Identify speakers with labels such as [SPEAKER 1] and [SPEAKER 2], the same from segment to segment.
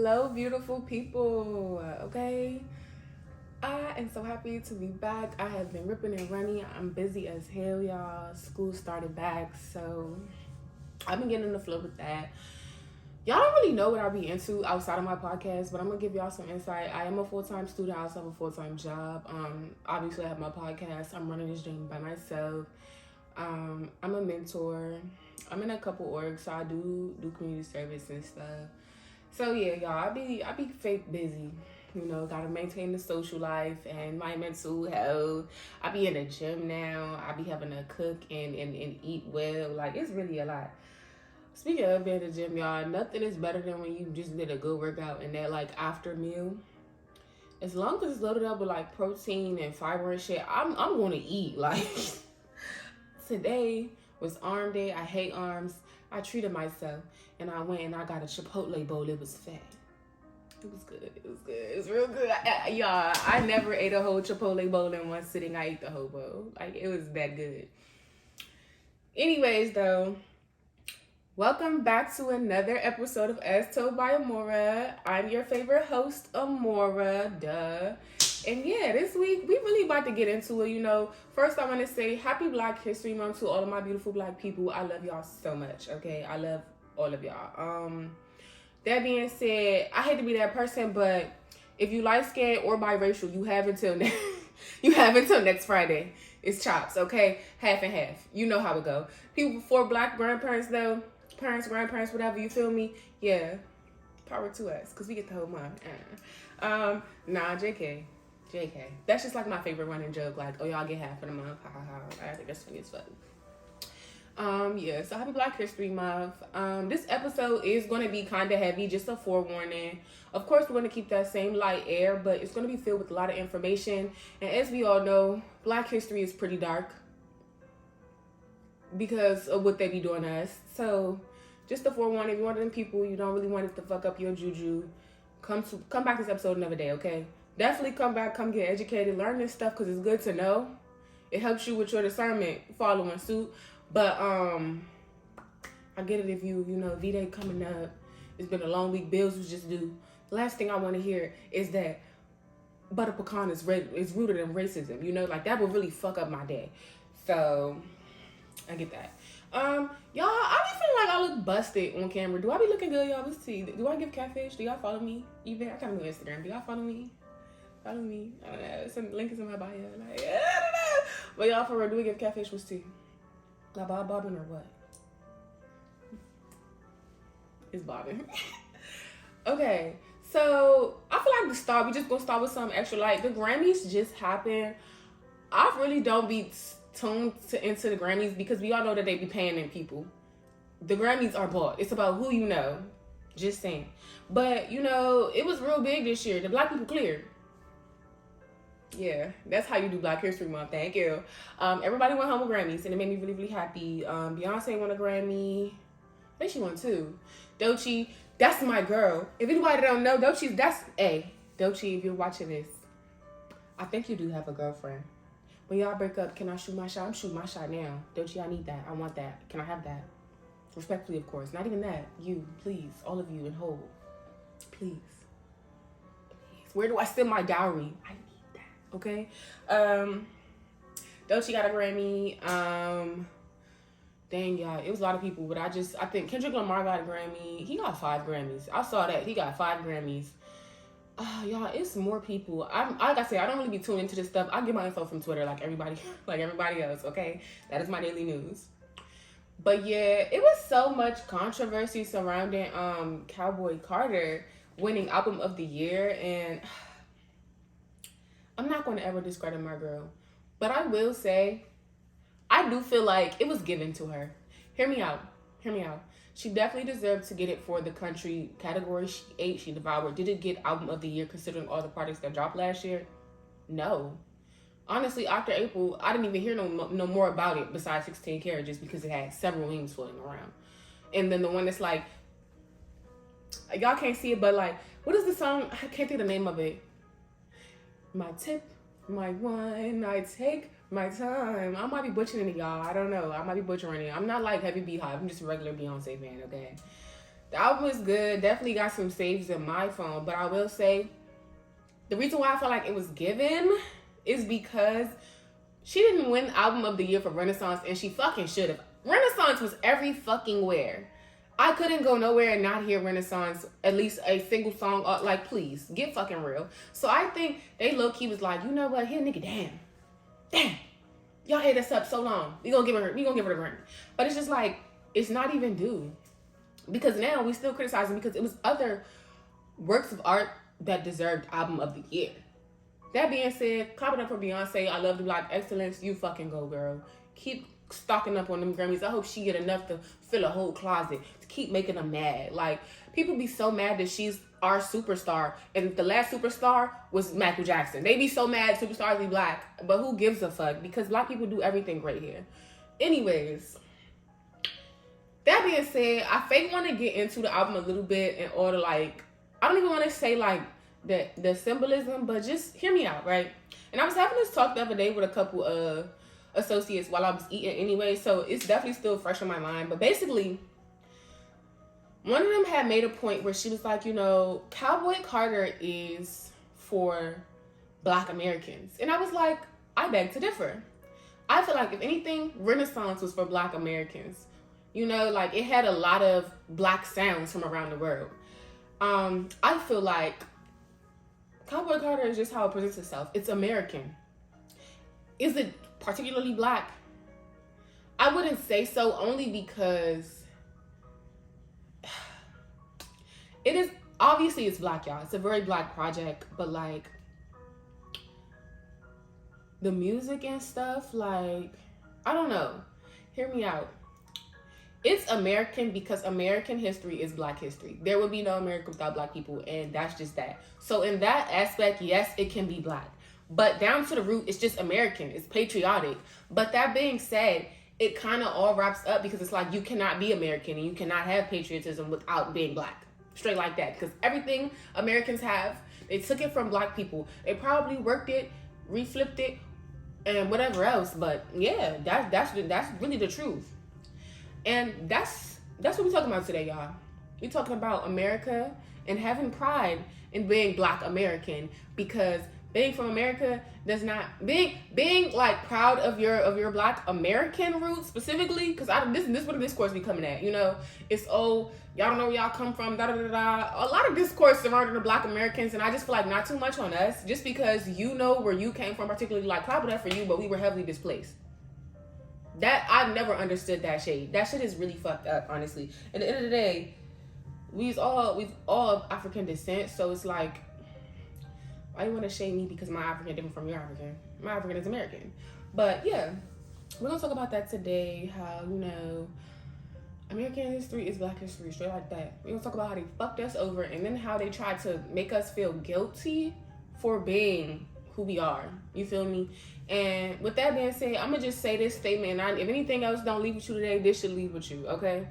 [SPEAKER 1] Hello, beautiful people. Okay, I am so happy to be back. I have been ripping and running. I'm busy as hell, y'all. School started back, so I've been getting in the flow with that. Y'all don't really know what I be into outside of my podcast, but I'm gonna give y'all some insight. I am a full-time student. I also have a full-time job. Obviously I have my podcast. I'm running this journey by myself. I'm a mentor. I'm in a couple orgs, so I do community service and stuff. So yeah, y'all, I be fake busy. You know, gotta maintain the social life and my mental health. I be in the gym now. I be having to cook and eat well. Like, it's really a lot. Speaking of being in the gym, y'all, nothing is better than when you just did a good workout and that, like, after meal. As long as it's loaded up with, like, protein and fiber and shit, I'm going to eat. Like, today was arm day. I hate arms. I treated myself, and I went and I got a Chipotle bowl. It was fat. It was good. It was good. It was real good. Y'all, I never ate a whole Chipotle bowl in one sitting. I ate the whole bowl. Like, it was that good. Anyways, though, welcome back to another episode of As Told by Amora. I'm your favorite host, Amora. Duh. And yeah, this week, we really about to get into it, you know. First, I want to say happy Black History Month to all of my beautiful Black people. I love y'all so much, okay? I love all of y'all. That being said, I hate to be that person, but if you light-skinned or biracial, you have until next Friday. It's chops, okay? Half and half. You know how it go. People for Black grandparents, though, parents, grandparents, whatever, you feel me? Yeah, power to us, because we get the whole month. Nah, JK. That's just like my favorite running joke. Like, oh, y'all get half of the month. Ha ha ha. I think that's funny as fuck. Yeah, so happy Black History Month. This episode is going to be kind of heavy, just a forewarning. Of course, we're going to keep that same light air, but it's going to be filled with a lot of information. And as we all know, Black history is pretty dark because of what they be doing to us. So, just a forewarning. If you're one of them people, you don't really want it to fuck up your juju, come back this episode another day, okay? Definitely come back, come get educated, learn this stuff because it's good to know. It helps you with your discernment, following suit. But I get it if you know, V-Day coming up. It's been a long week. Bills was just due. The last thing I want to hear is that butter pecan is rooted in racism. You know, like that would really fuck up my day. So I get that. Y'all, I be feeling like I look busted on camera. Do I be looking good, y'all? Let's see. Do I give catfish? Do y'all follow me? Even I kind of do Instagram. Do y'all follow me? Follow me. I don't know. Some link is in my bio. Like, I don't know. But y'all, for real, do we give catfish with tea? Now, bobbing or what? It's bobbing. Okay, so I feel like we just gonna start with something extra light. The Grammys just happened. I really don't be tuned into the Grammys because we all know that they be paying them people. The Grammys are bought. It's about who you know. Just saying. But, you know, it was real big this year. The Black people cleared. Yeah, that's how you do Black History Month. Thank you. Everybody went home with Grammys, and it made me really, really happy. Beyonce won a Grammy. I think she won 2. Doechii, that's my girl. If anybody don't know, Doechii, Doechii, if you're watching this, I think you do have a girlfriend. When y'all break up, can I shoot my shot? I'm shooting my shot now. Doechii, I need that. I want that. Can I have that? Respectfully, of course. Not even that. You, please. All of you in whole. Please. Where do I send my dowry? Okay. Doechii got a Grammy. Dang, y'all. It was a lot of people, but I think Kendrick Lamar got a Grammy. He got 5 Grammys. I saw that. He got 5 Grammys. Y'all, it's more people. Like I said, I don't really be tuned into this stuff. I get my info from Twitter like everybody else, okay? That is my daily news. But yeah, it was so much controversy surrounding Cowboy Carter winning Album of the Year, and I'm not going to ever discredit my girl, but I will say, I do feel like it was given to her. Hear me out. She definitely deserved to get it for the country category. She ate, she devoured. Did it get Album of the Year considering all the projects that dropped last year? No. Honestly, after April, I didn't even hear no more about it besides 16 Karat just because it had several memes floating around. And then the one that's like, y'all can't see it, but like, what is the song? I can't think of the name of it. My tip, my wine, I take my time. I might be butchering it, y'all. I don't know. I might be butchering it. I'm not like heavy Beehive. I'm just a regular Beyonce fan, okay? The album is good. Definitely got some saves in my phone. But I will say, the reason why I feel like it was given is because she didn't win Album of the Year for Renaissance, and she fucking should have. Renaissance was every fucking where. I couldn't go nowhere and not hear Renaissance, at least a single song. Like, please, get fucking real. So I think they low-key was like, you know what? Here, nigga, damn. Y'all ate us up so long. We gonna give her the Grammy. But it's just like, it's not even due. Because now we still criticizing because it was other works of art that deserved Album of the Year. That being said, clap it up for Beyonce. I love the Black excellence. You fucking go, girl. Keep stocking up on them Grammys. I hope she get enough to fill a whole closet to keep making them mad. Like, people be so mad that she's our superstar, and the last superstar was Michael Jackson. They be so mad superstars be black, but who gives a fuck? Because black people do everything great here. Anyways, that being said, I fake want to get into the album a little bit in order, like, I don't even want to say like the symbolism, but just hear me out, right? And I was having this talk the other day with a couple of associates while I was eating anyway, so it's definitely still fresh on my mind. But basically, one of them had made a point where she was like, you know, Cowboy Carter is for Black Americans. And I was like, I beg to differ. I feel like if anything, Renaissance was for Black Americans. You know, like, it had a lot of black sounds from around the world. I feel like Cowboy Carter is just how it presents itself. It's American. Is it particularly black? I wouldn't say so, only because it is, obviously it's black, y'all. It's a very black project, but like the music and stuff, like, I don't know. Hear me out. It's American because American history is black history. There would be no America without black people, and that's just that. So in that aspect, yes, it can be black. But down to the root, it's just American. It's patriotic. But that being said, it kind of all wraps up because it's like you cannot be American and you cannot have patriotism without being black. Straight like that. Because everything Americans have, they took it from black people. They probably worked it, reflipped it, and whatever else. But yeah, that's really the truth. And that's what we're talking about today, y'all. We're talking about America and having pride in being Black American, because being from America does not being like proud of your Black American roots specifically. Because this is where the discourse be coming at. You know, it's y'all don't know where y'all come from. Da da da da. A lot of discourse surrounding the Black Americans, and I just feel like not too much on us, just because you know where you came from, particularly like clap that for you, but we were heavily displaced. That, I've never understood that shade. That shit is really fucked up, honestly. At the end of the day, we've all of African descent, so it's like, why you want to shade me because my African different from your African? My African is American. But yeah, we're gonna talk about that today. How, you know, American history is black history, straight like that. We're gonna talk about how they fucked us over, and then how they tried to make us feel guilty for being who we are. You feel me? And with that being said, I'm gonna just say this statement. If anything else don't leave with you today, this should leave with you, okay?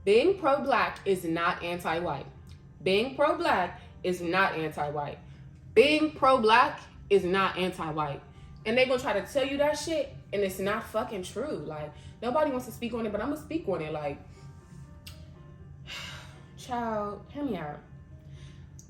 [SPEAKER 1] Being pro-black is not anti-white. Being pro-black is not anti-white. Being pro-black is not anti-white. And they gonna try to tell you that shit, and it's not fucking true. Like, nobody wants to speak on it, but I'm gonna speak on it. Like, child, hear me out.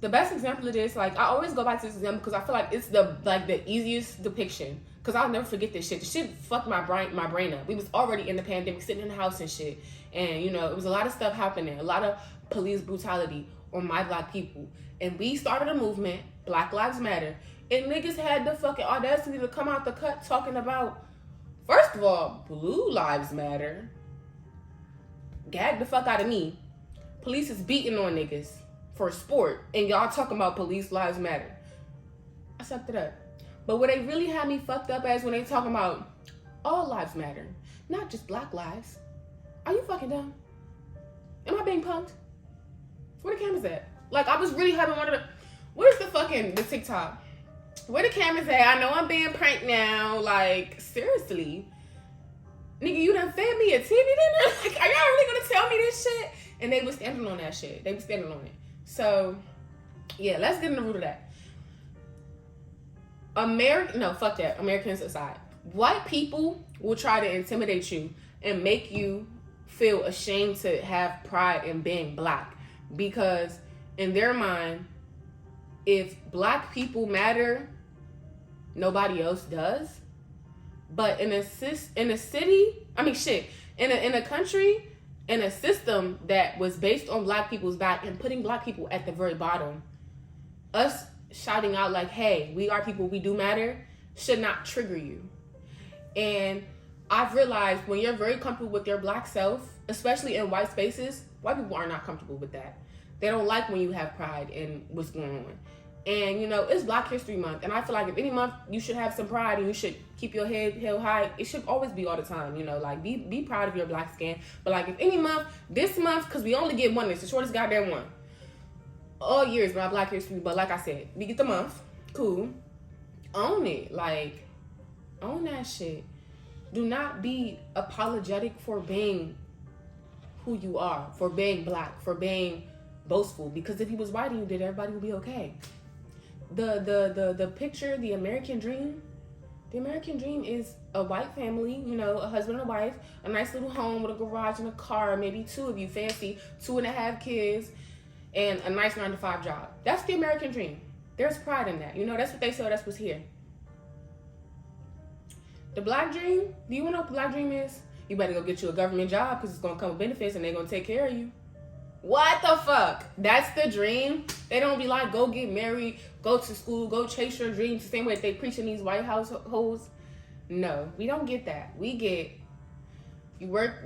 [SPEAKER 1] The best example of this, like, I always go back to this example because I feel like it's the easiest depiction. Because I'll never forget this shit. The shit fucked my brain up. We was already in the pandemic, sitting in the house and shit. And, you know, it was a lot of stuff happening. A lot of police brutality on my Black people. And we started a movement, Black Lives Matter. And niggas had the fucking audacity to come out the cut talking about, first of all, Blue Lives Matter. Gag the fuck out of me. Police is beating on niggas for sport, and y'all talking about police lives matter. I sucked it up. But what they really had me fucked up as when they talking about all lives matter, not just Black lives. Are you fucking dumb? Am I being punked? Where the cameras at? Like, I was really having one of the, where's the TikTok? Where the cameras at? I know I'm being pranked now. Like, seriously. Nigga, you done fed me a TV dinner? Like, are y'all really gonna tell me this shit? And they was standing on that shit. They was standing on it. So, yeah, let's get in the root of that. Fuck that. Americans aside. White people will try to intimidate you and make you feel ashamed to have pride in being black, because in their mind, if black people matter, nobody else does. But in a country, in a system that was based on black people's back and putting black people at the very bottom, us shouting out like, hey, we are people, we do matter, should not trigger you. And I've realized when you're very comfortable with your black self, especially in white spaces, white people are not comfortable with that. They don't like when you have pride in what's going on. And, you know, it's Black History Month. And I feel like if any month you should have some pride and you should keep your head held high, it should always be all the time, you know, like be proud of your black skin. But like if any month, this month, because we only get one, it's the shortest goddamn one. All years by Black History, but like I said, we get the month, cool. Own it, like, own that shit. Do not be apologetic for being who you are, for being black, for being boastful. Because if you was white and you did, everybody would be okay. The picture, the American dream is a white family, you know, a husband and a wife, a nice little home with a garage and a car, maybe two of you fancy, 2.5 kids, and a nice 9-to-5 job. That's the American dream. There's pride in that. You know, that's what they saw, that's what's here. The black dream, do you want to know what the black dream is? You better go get you a government job because it's going to come with benefits and they're going to take care of you. What the fuck? That's the dream? They don't be like, go get married, go to school, go chase your dreams the same way they preach in these white households. No, we don't get that. We get, you work.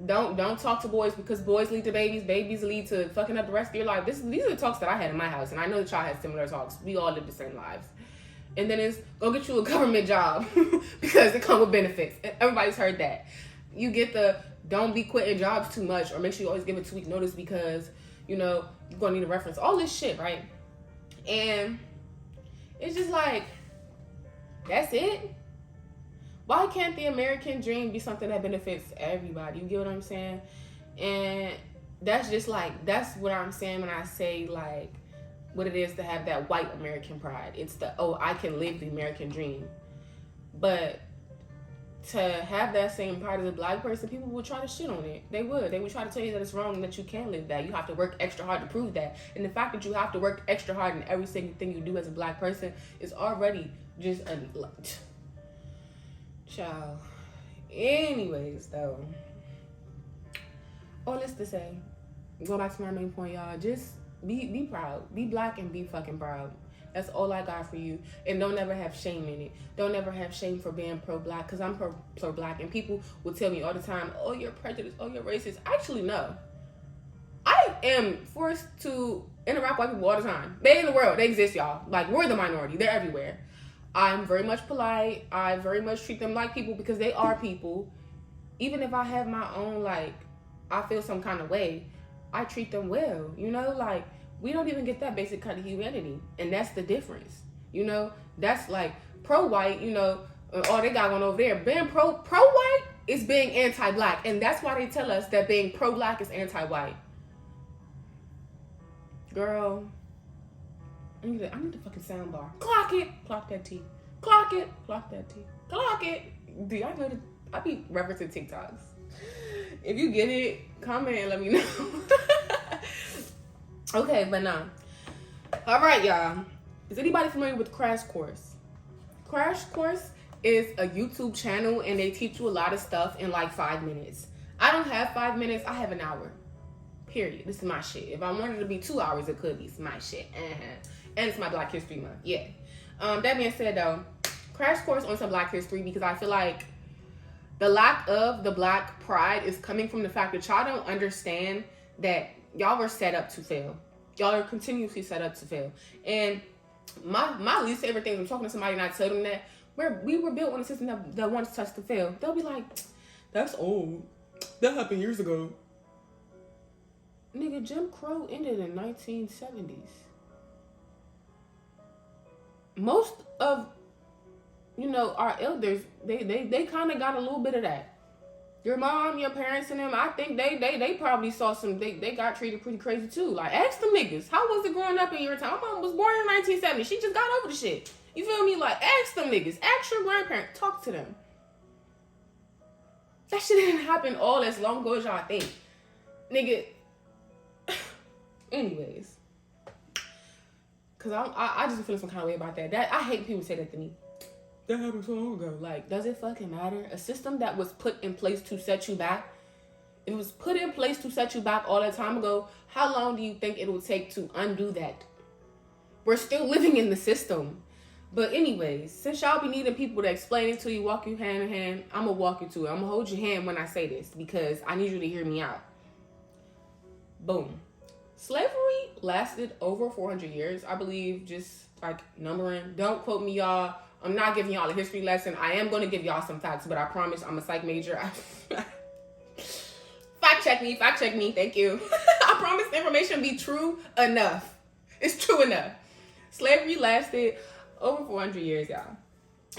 [SPEAKER 1] Don't talk to boys because boys lead to babies. Babies lead to fucking up the rest of your life. These are the talks that I had in my house, and I know that y'all had similar talks. We all live the same lives. And then it's, go get you a government job because it comes with benefits. Everybody's heard that. You get the, don't be quitting jobs too much, or make sure you always give a 2-week notice because, you know, you're going to need a reference. All this shit, right? And it's just like, that's it? Why can't the American dream be something that benefits everybody? You get what I'm saying? And that's just like, that's what I'm saying when I say like, what it is to have that white American pride. It's the, oh, I can live the American dream. But to have that same pride as a black person, people would try to shit on it. They would try to tell you that it's wrong and that you can't live that. You have to work extra hard to prove that. And the fact that you have to work extra hard in every single thing you do as a black person is already just a child. Anyways, though, all this to say, go back to my main point, y'all. Just be proud. Be black and be fucking proud. That's all I got for you. And don't ever have shame in it. Don't ever have shame for being pro-black, because I'm pro-black. And people will tell me all the time, oh, you're prejudiced, oh, you're racist. Actually, no. I am forced to interact with white people all the time. They in the world. They exist, y'all. Like, we're the minority. They're everywhere. I'm very much polite. I very much treat them like people because they are people. Even if I have my own, like, I feel some kind of way, I treat them well. You know, like, we don't even get that basic kind of humanity. And that's the difference. You know, that's like pro-white, you know, all they got going over there. Being pro-white is being anti-black. And that's why they tell us that being pro-black is anti-white. Girl, I need the fucking sound bar. Clock it. Clock that T. Clock it. Clock that T. Clock it. Do y'all know that I be referencing TikToks? If you get it, comment and let me know. Okay, but nah. All right, y'all. Is anybody familiar with Crash Course? Crash Course is a YouTube channel, and they teach you a lot of stuff in like 5 minutes. I don't have 5 minutes. I have an hour. Period. This is my shit. If I wanted it to be 2 hours, it could be. It's my shit. And it's my Black History Month. Yeah. That being said, though, Crash Course on some Black history, because I feel like the lack of the black pride is coming from the fact that y'all don't understand that y'all were set up to fail. Y'all are continuously set up to fail. And my least favorite thing, I'm talking to somebody and I tell them that we were built on a system that wants us to fail. They'll be like, that's old. That happened years ago. Nigga, Jim Crow ended in 1970s. Most of, you know, our elders, they kind of got a little bit of that. Your mom, your parents, and them, I think they probably saw some, they got treated pretty crazy too. Like, ask them niggas, how was it growing up in your time? My mom was born in 1970. She just got over the shit. You feel me? Like, ask them niggas, ask your grandparents, talk to them. That shit didn't happen all as long ago as y'all think. Nigga. Anyways. Because I just feel some kind of way about that. I hate people say that to me. That happened so long ago. Like, does it fucking matter? A system that was put in place to set you back, it was put in place to set you back all that time ago. How long do you think it will take to undo that? We're still living in the system. But anyways, since y'all be needing people to explain it to you, walk you hand in hand, I'm going to walk you to it. I'm going to hold your hand when I say this because I need you to hear me out. Boom. Slavery lasted over 400 years, I believe, just like numbering. Don't quote me, y'all. I'm not giving y'all a history lesson. I am going to give y'all some facts, but I promise I'm a psych major. Fact check me. Thank you. I promise the information be true enough. It's true enough. Slavery lasted over 400 years, y'all.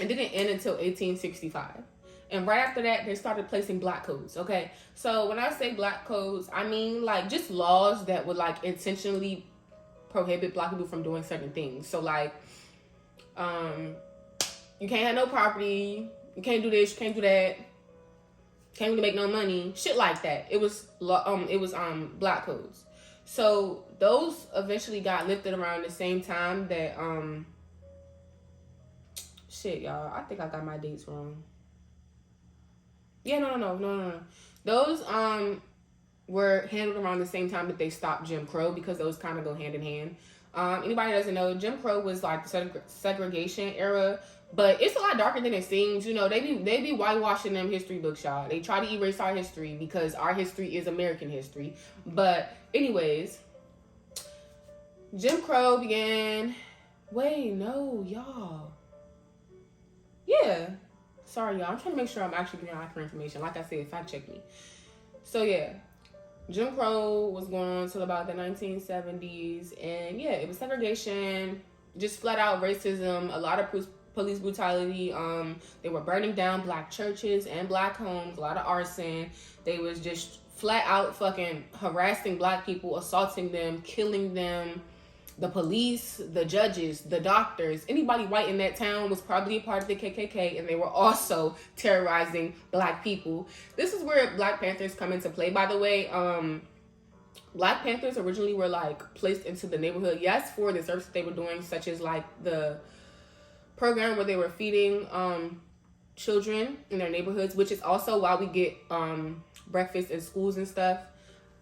[SPEAKER 1] It didn't end until 1865. And right after that, they started placing black codes, okay? So when I say black codes, I mean like just laws that would like intentionally prohibit black people from doing certain things. So like, you can't have no property, you can't do this, you can't do that, can't really make no money, shit like that. It was black codes. So those eventually got lifted around the same time that shit, y'all, I think I got my dates wrong. Yeah, no. Those were handled around the same time that they stopped Jim Crow because those kind of go hand in hand. Anybody that doesn't know, Jim Crow was like the segregation era, but it's a lot darker than it seems. You know, they be whitewashing them history books, y'all. They try to erase our history because our history is American history. But anyways, Jim Crow began. Wait, no, y'all. Yeah. Sorry, y'all. I'm trying to make sure I'm actually giving accurate information. Like I said, fact check me. So yeah, Jim Crow was going on until about the 1970s, and yeah, it was segregation, just flat out racism, a lot of police brutality. They were burning down black churches and black homes, a lot of arson. They was just flat out fucking harassing black people, assaulting them, killing them. The police, the judges, the doctors, anybody white in that town was probably a part of the KKK, and they were also terrorizing black people. This is where Black Panthers come into play, by the way. Black Panthers originally were like placed into the neighborhood, yes, for the services they were doing, such as like the program where they were feeding children in their neighborhoods, which is also why we get breakfast in schools and stuff.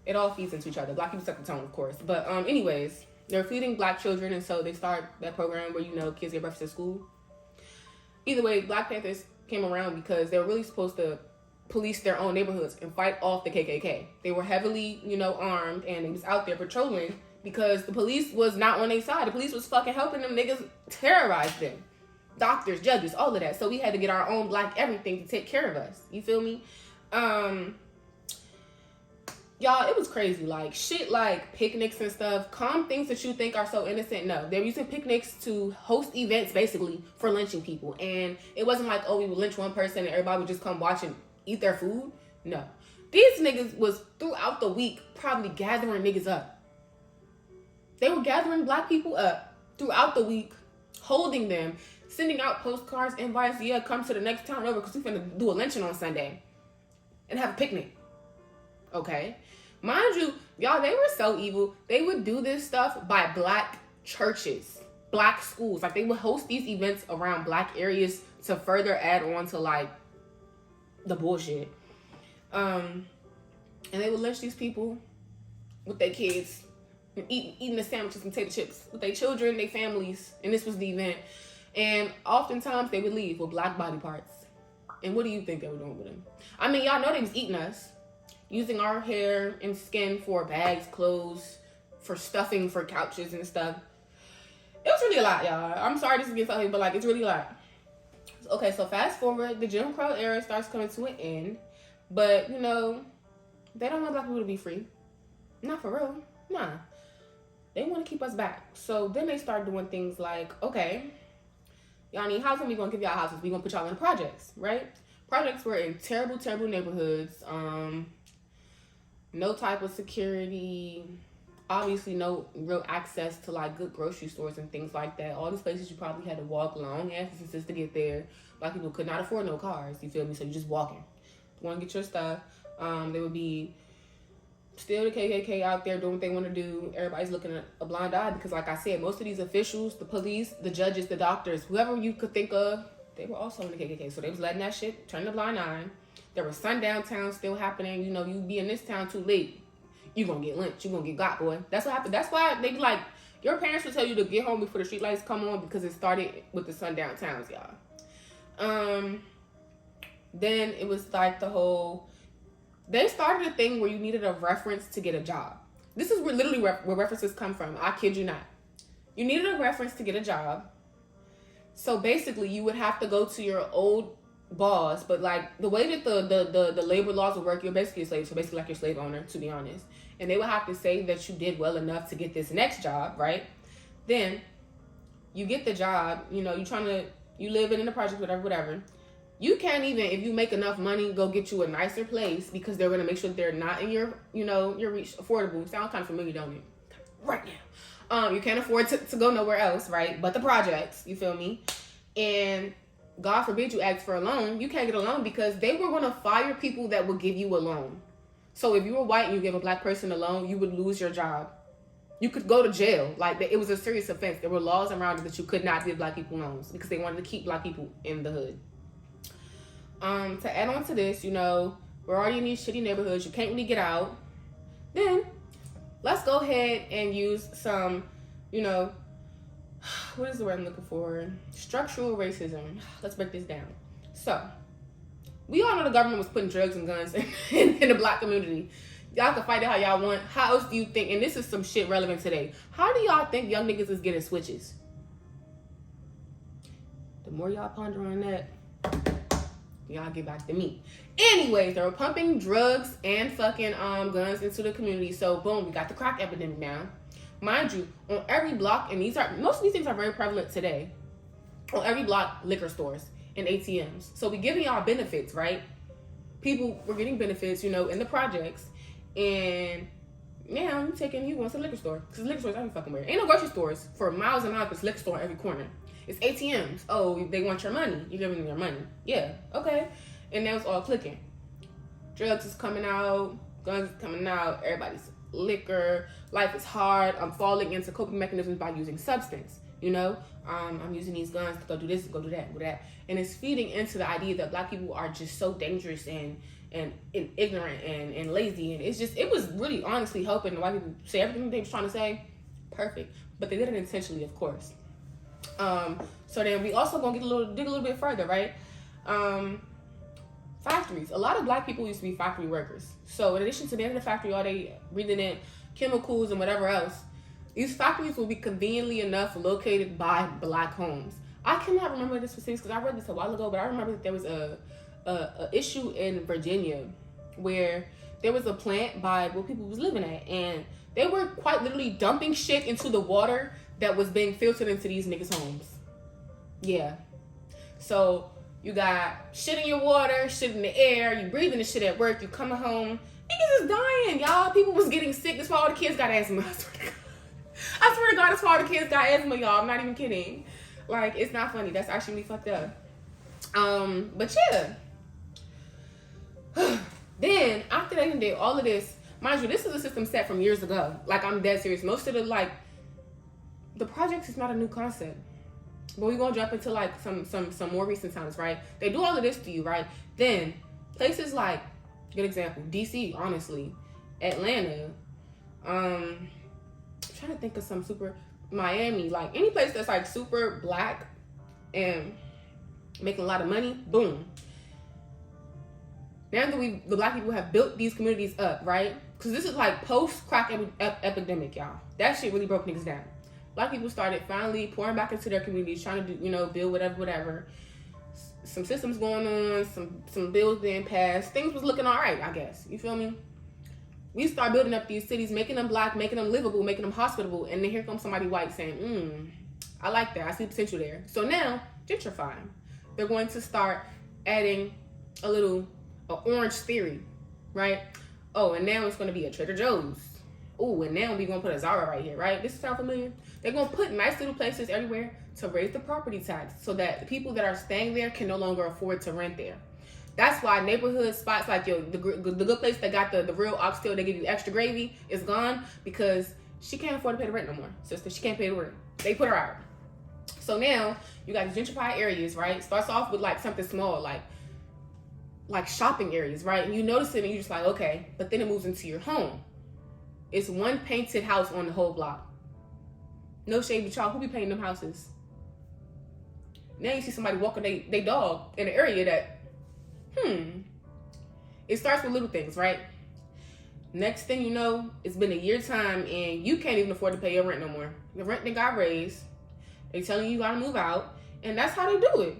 [SPEAKER 1] It all feeds into each other. Black people set the tone, of course. But anyways, they're feeding black children, and so they start that program where, you know, kids get breakfast at school. Either way, Black Panthers came around because they were really supposed to police their own neighborhoods and fight off the KKK. They were heavily, you know, armed, and they was out there patrolling because the police was not on their side. The police was fucking helping them niggas terrorize them. Doctors, judges, all of that. So we had to get our own black everything to take care of us. You feel me? Y'all, it was crazy. Like, shit like picnics and stuff. Calm things that you think are so innocent. No, they're using picnics to host events, basically, for lynching people. And it wasn't like, oh, we would lynch one person and everybody would just come watch and eat their food. No. These niggas was, throughout the week, probably gathering niggas up. They were gathering black people up throughout the week, holding them, sending out postcards, invites. Yeah, come to the next town over because we finna do a lynching on Sunday and have a picnic. Okay? Mind you, y'all, they were so evil. They would do this stuff by black churches, black schools. Like, they would host these events around black areas to further add on to, like, the bullshit. And they would lynch these people with their kids and eating the sandwiches and potato chips with their children, their families. And this was the event. And oftentimes they would leave with black body parts. And what do you think they were doing with them? I mean, y'all know they was eating us. Using our hair and skin for bags, clothes, for stuffing, for couches and stuff. It was really a lot, y'all. I'm sorry this is getting something, but like, it's really a lot. Okay, so fast forward, the Jim Crow era starts coming to an end. But, you know, they don't want black people to be free. Not for real. Nah. They want to keep us back. So then they start doing things like, okay, y'all need housing, we gonna give y'all houses. We gonna put y'all in projects, right? Projects were in terrible, terrible neighborhoods. No type of security, obviously no real access to like good grocery stores and things like that. All these places you probably had to walk long ass distances to get there. Black people could not afford no cars, you feel me? So you're just walking. go and get your stuff. There would be still the KKK out there doing what they want to do. Everybody's looking at a blind eye because, like I said, most of these officials, the police, the judges, the doctors, whoever you could think of, they were also in the KKK. So they was letting that shit turn the blind eye. There was sundown towns still happening. You know, you be in this town too late, you gonna get lynched. You gonna get got, boy. That's what happened. That's why they be like, your parents will tell you to get home before the street lights come on because it started with the sundown towns, y'all. Then it was like the whole, they started a thing where you needed a reference to get a job. This is where literally where references come from. I kid you not. You needed a reference to get a job. So basically you would have to go to your old boss, but like the way that the labor laws would work, you're basically a slave. So basically like your slave owner, to be honest. And they would have to say that you did well enough to get this next job, right? Then you get the job, you know, you live in the project, whatever. You can't even, if you make enough money, go get you a nicer place because they're going to make sure that they're not in your, you know, your reach, affordable. Sounds kind of familiar, don't it? Right now. You can't afford to go nowhere else, right? But the projects, you feel me? And God forbid you ask for a loan. You can't get a loan because they were going to fire people that would give you a loan. So if you were white and you gave a black person a loan, you would lose your job. You could go to jail. Like, it was a serious offense. There were laws around it that you could not give black people loans because they wanted to keep black people in the hood. To add on to this, you know, we're already in these shitty neighborhoods. You can't really get out. Then let's go ahead and use some, you know, what is the word I'm looking for? Structural racism. Let's break this down. So, we all know the government was putting drugs and guns in the black community. Y'all can fight it how y'all want. How else do you think, and this is some shit relevant today, how do y'all think young niggas is getting switches? The more y'all ponder on that, y'all get back to me. Anyways, they were pumping drugs and fucking guns into the community. So boom, we got the crack epidemic now. Mind you, on every block, and most of these things are very prevalent today. On every block, liquor stores and ATMs. So we giving y'all benefits, right? People were getting benefits, you know, in the projects. And now I'm taking you going to the liquor store. Because liquor stores every fucking where. Ain't no grocery stores for miles and miles, but it's liquor store every corner. It's ATMs. Oh, they want your money. You're giving them your money. Yeah, okay. And now it's all clicking. Drugs is coming out. Guns is coming out. Everybody's liquor. Life is hard. I'm falling into coping mechanisms by using substance. You know, I'm using these guns to go do this, go do that, go do that. And it's feeding into the idea that black people are just so dangerous and ignorant and lazy. And it was really honestly helping the white people say everything they was trying to say perfect. But they did it intentionally, of course. So then we also gonna dig a little bit further, right? Factories. A lot of black people used to be factory workers. So in addition to being in the factory all day, breathing in chemicals and whatever else, these factories will be conveniently enough located by black homes. I cannot remember the specifics because I read this a while ago, but I remember that there was a issue in Virginia where there was a plant by where people was living at, and they were quite literally dumping shit into the water that was being filtered into these niggas' homes. Yeah. So you got shit in your water, shit in the air, you breathing the shit at work, you coming home, niggas is dying, y'all. People was getting sick. That's why all the kids got asthma. I swear to God, that's why all the kids got asthma, y'all. I'm not even kidding. Like, it's not funny. That's actually really fucked up. But yeah. Then, after they did all of this, mind you, this is a system set from years ago. Like, I'm dead serious. Most of the projects is not a new concept. But we're going to jump into, like, some more recent times, right? They do all of this to you, right? Then, places like, good example, DC, honestly, Atlanta, I'm trying to think of some super, Miami, like, any place that's, like, super black and making a lot of money, boom. Now that the black people have built these communities up, right? Because this is like post-crack epidemic, y'all. That shit really broke niggas down. Black people started finally pouring back into their communities, trying to do, you know, build whatever. Some systems going on, some bills being passed. Things was looking all right, I guess. You feel me? We start building up these cities, making them black, making them livable, making them hospitable, and then here comes somebody white saying, I like that. I see potential there. So now, gentrifying. They're going to start adding a orange theory, right? Oh, and now it's going to be a Trader Joe's. Oh, and now we're going to put a Zara right here, right? This sound familiar? They're going to put nice little places everywhere to raise the property tax so that the people that are staying there can no longer afford to rent there. That's why neighborhood spots like the good place that got the real oxtail, they give you extra gravy, is gone because she can't afford to pay the rent no more, sister. She can't pay the rent. They put her out. So now you got the gentrified areas, right? Starts off with like something small, like shopping areas, right? And you notice it and you're just like, okay. But then it moves into your home. It's one painted house on the whole block. No shade, but y'all, who be painting them houses? Now you see somebody walking they dog in an area that, It starts with little things, right? Next thing you know, it's been a year time and you can't even afford to pay your rent no more. The rent then got raised. They telling you gotta move out. And that's how they do it.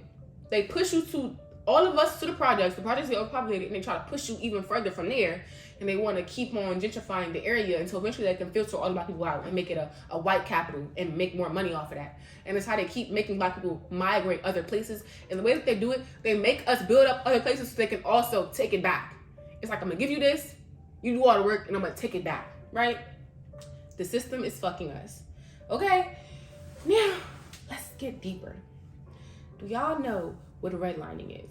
[SPEAKER 1] They push you to, all of us to the projects. The projects get overpopulated and they try to push you even further from there. And they want to keep on gentrifying the area until eventually they can filter all the black people out and make it a white capital and make more money off of that. And it's how they keep making black people migrate other places. And the way that they do it, they make us build up other places so they can also take it back. It's like, I'm going to give you this, you do all the work, and I'm going to take it back, right? The system is fucking us. Okay? Now, let's get deeper. Do y'all know what redlining is?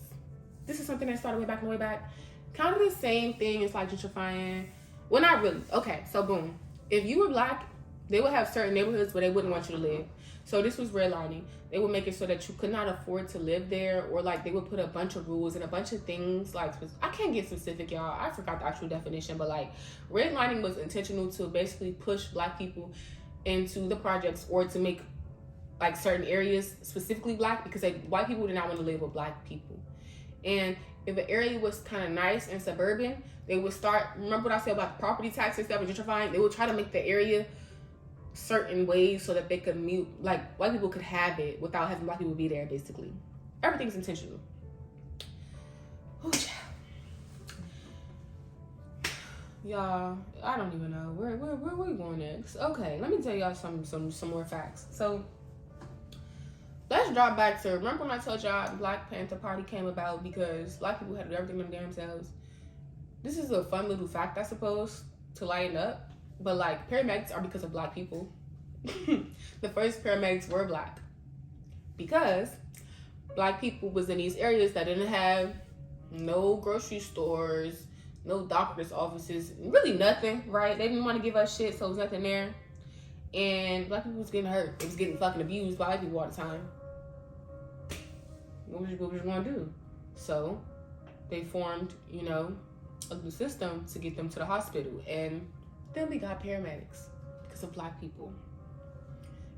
[SPEAKER 1] This is something that started way back. Kind of the same thing as like gentrifying. Well, not really. Okay, so boom. If you were black, they would have certain neighborhoods where they wouldn't want you to live. So this was redlining. They would make it so that you could not afford to live there, or like they would put a bunch of rules and a bunch of things. Like, I can't get specific, y'all. I forgot the actual definition, but like redlining was intentional to basically push black people into the projects or to make like certain areas specifically black, because white people did not want to live with black people. And if an area was kind of nice and suburban, they would start, remember what I said about the property taxes that were gentrifying? They would try to make the area certain ways so that they could mute, like white people could have it without having black people be there, basically. Everything's intentional. Ooh, y'all, I don't even know. Where we going next? Okay, let me tell y'all some more facts. So, let's drop back to, remember when I told y'all the Black Panther Party came about because black people had to do everything them damn selves? This is a fun little fact, I suppose, to lighten up. But like, paramedics are because of black people. The first paramedics were black because black people was in these areas that didn't have no grocery stores, no doctor's offices, really nothing, right? They didn't want to give us shit, so there was nothing there. And black people was getting hurt. It was getting fucking abused by white people all the time. What was you gonna do? So they formed, a new system to get them to the hospital. And then we got paramedics because of black people.